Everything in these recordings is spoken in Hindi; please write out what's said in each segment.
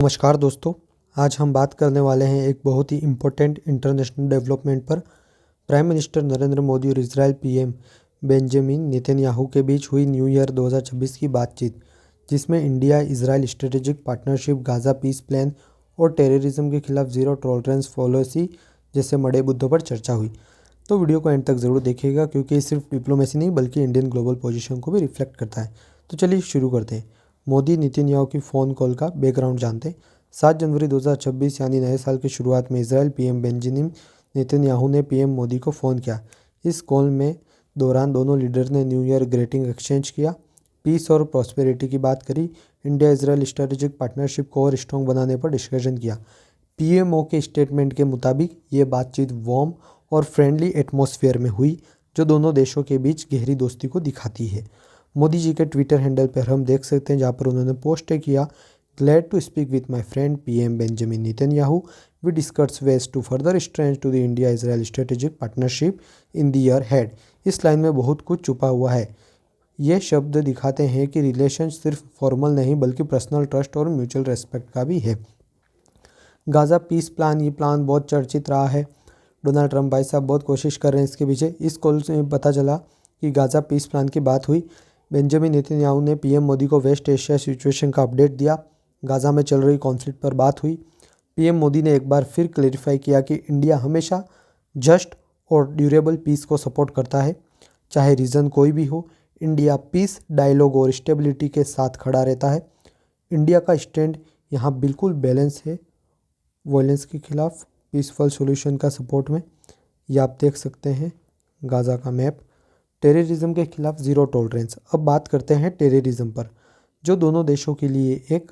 नमस्कार दोस्तों, आज हम बात करने वाले हैं एक बहुत ही इम्पोर्टेंट इंटरनेशनल डेवलपमेंट पर। प्राइम मिनिस्टर नरेंद्र मोदी और इजराइल पीएम बेंजामिन नेतन्याहू के बीच हुई न्यू ईयर 2026 की बातचीत, जिसमें India Israel strategic partnership, Gaza peace plan और टेररिज्म के खिलाफ जीरो टॉलरेंस पॉलिसी जैसे बड़े मुद्दों पर चर्चा हुई। तो वीडियो को एंड तक ज़रूर देखिएगा, क्योंकि ये सिर्फ डिप्लोमेसी नहीं बल्कि इंडियन ग्लोबल पोजीशन को भी रिफ्लेक्ट करता है। तो चलिए शुरू करते हैं। मोदी नेतन्याहू की फ़ोन कॉल का बैकग्राउंड जानते हैं। 7 जनवरी 2026 यानी नए साल की शुरुआत में इजराइल पीएम बेंजामिन नेतन्याहू ने पीएम मोदी को फ़ोन किया। इस कॉल में दौरान दोनों लीडर ने न्यू ईयर ग्रीटिंग एक्सचेंज किया, पीस और प्रॉस्पेरिटी की बात करी, इंडिया इजराइल स्ट्रेटेजिक पार्टनरशिप को और स्ट्रॉन्ग बनाने पर डिस्कशन किया। पीएमओ के स्टेटमेंट के मुताबिक ये बातचीत वार्म और फ्रेंडली एटमॉस्फेयर में हुई, जो दोनों देशों के बीच गहरी दोस्ती को दिखाती है। मोदी जी के ट्विटर हैंडल पर हम देख सकते हैं, जहाँ पर उन्होंने पोस्ट किया, glad to speak with my friend PM Benjamin Netanyahu, we discuss ways to further strength to the India Israel strategic partnership in the year ahead. इस लाइन में बहुत कुछ छुपा हुआ है। ये शब्द दिखाते हैं कि रिलेशन सिर्फ फॉर्मल नहीं बल्कि पर्सनल ट्रस्ट और म्यूचुअल रेस्पेक्ट का भी है। गाजा पीस प्लान, ये प्लान बहुत चर्चित रहा है। डोनाल्ड ट्रंप भाई साहब बहुत कोशिश कर रहे हैं इसके पीछे। इस कॉल से पता चला कि गाजा पीस प्लान की बात हुई। बेंजामिन नेतन्याहू ने पीएम मोदी को वेस्ट एशिया सिचुएशन का अपडेट दिया। गाजा में चल रही कॉन्फ्लिक्ट पर बात हुई। पीएम मोदी ने एक बार फिर क्लेरिफाई किया कि इंडिया हमेशा जस्ट और ड्यूरेबल पीस को सपोर्ट करता है, चाहे रीज़न कोई भी हो। इंडिया पीस, डायलॉग और स्टेबिलिटी के साथ खड़ा रहता है। इंडिया का स्टैंड यहाँ बिल्कुल बैलेंस है, वायलेंस के खिलाफ, पीसफुल सॉल्यूशन का सपोर्ट में। ये आप देख सकते हैं गाजा का मैप। टेररिज्म के खिलाफ ज़ीरो टॉलरेंस। अब बात करते हैं टेररिज्म पर, जो दोनों देशों के लिए एक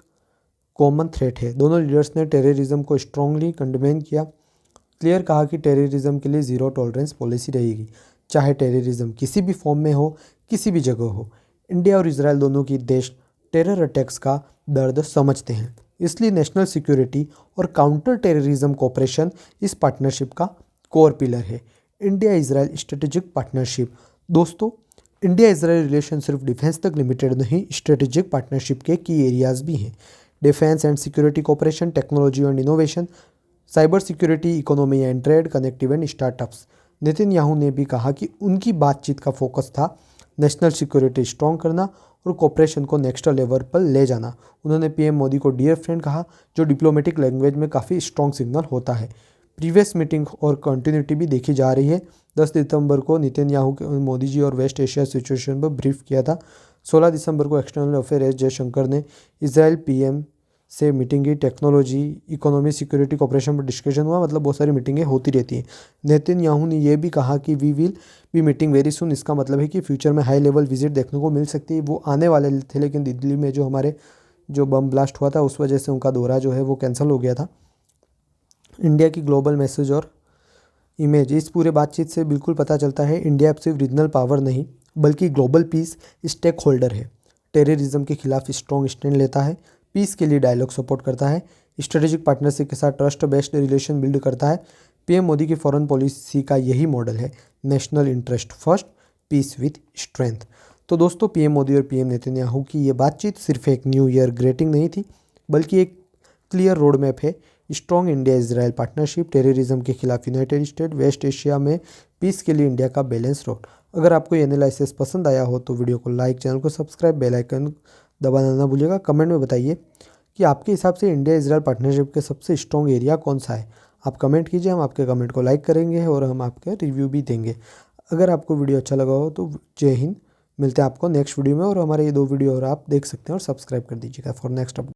कॉमन थ्रेट है। दोनों लीडर्स ने टेररिज्म को स्ट्रांगली कंडेम किया। क्लियर कहा कि टेररिज्म के लिए ज़ीरो टॉलरेंस पॉलिसी रहेगी, चाहे टेररिज्म किसी भी फॉर्म में हो, किसी भी जगह हो। इंडिया और इजराइल दोनों की देश टेरर अटैक्स का दर्द समझते हैं, इसलिए नेशनल सिक्योरिटी और काउंटर टेररिज्म कोऑपरेशन इस पार्टनरशिप का कोर पिलर है। India Israel strategic partnership. दोस्तों, इंडिया इजराइल रिलेशन सिर्फ डिफेंस तक लिमिटेड नहीं, स्ट्रेटेजिक पार्टनरशिप के की एरियाज भी हैं। Defence and security cooperation, technology and innovation, cyber security, economy and trade, connective and startups. Netanyahu ने भी कहा कि उनकी बातचीत का फोकस था नेशनल सिक्योरिटी स्ट्रॉन्ग करना और कोऑपरेशन को नेक्स्ट लेवल पर ले जाना। उन्होंने पीएम मोदी को डियर फ्रेंड कहा, जो डिप्लोमेटिक लैंग्वेज में काफ़ी स्ट्रॉन्ग सिग्नल होता है। प्रीवियस मीटिंग और कंटिन्यूटी भी देखी जा रही है। 10 दिसंबर को नेतन्याहू के मोदी जी और वेस्ट एशिया सिचुएशन पर ब्रीफ किया था। 16 दिसंबर को एक्सटर्नल अफेयर एस जयशंकर ने इजराइल पीएम से मीटिंग की। टेक्नोलॉजी, इकोनॉमी, सिक्योरिटी कोऑपरेशन पर डिस्कशन हुआ। मतलब बहुत सारी मीटिंगें होती रहती हैं। नेतन्याहू ने यह भी कहा कि we will be meeting very soon. इसका मतलब है कि फ्यूचर में हाई लेवल विजिट देखने को मिल सकती है। वो आने वाले थे, लेकिन दिल्ली में जो बम ब्लास्ट हुआ था उस वजह से उनका दौरा जो है वो कैंसिल हो गया था। इंडिया की ग्लोबल मैसेज और इमेज, इस पूरे बातचीत से बिल्कुल पता चलता है इंडिया सिर्फ रीजनल पावर नहीं बल्कि ग्लोबल पीस स्टेक होल्डर है। टेररिज्म के खिलाफ स्ट्रॉन्ग स्टैंड लेता है, पीस के लिए डायलॉग सपोर्ट करता है, स्ट्रेटेजिक पार्टनरशिप के साथ ट्रस्ट बेस्ड रिलेशन बिल्ड करता है। पीएम मोदी की फॉरेन पॉलिसी का यही मॉडल है, national interest first, peace with strength. तो दोस्तों, पीएम मोदी और पीएम नेतन्याहू की ये बातचीत सिर्फ एक न्यू ईयर ग्रीटिंग नहीं थी, बल्कि एक क्लियर रोड मैप है। Strong India Israel partnership, terrorism के खिलाफ यूनाइटेड स्टेट, वेस्ट एशिया में पीस के लिए इंडिया का बैलेंस रोड। अगर आपको ये एनालिसिस पसंद आया हो तो वीडियो को लाइक, चैनल को सब्सक्राइब, बेल आइकन दबाना ना भूलिएगा। कमेंट में बताइए कि आपके हिसाब से इंडिया इजराइल पार्टनरशिप के सबसे स्ट्रॉन्ग एरिया कौन सा है। आप कमेंट कीजिए, हम आपके कमेंट को लाइक करेंगे और हम आपके रिव्यू भी देंगे। अगर आपको वीडियो अच्छा लगा हो तो जय हिंद। मिलते हैं आपको नेक्स्ट वीडियो में, और हमारे ये 2 वीडियो और आप देख सकते हैं और सब्सक्राइब कर दीजिएगा फॉर नेक्स्ट अपडेट।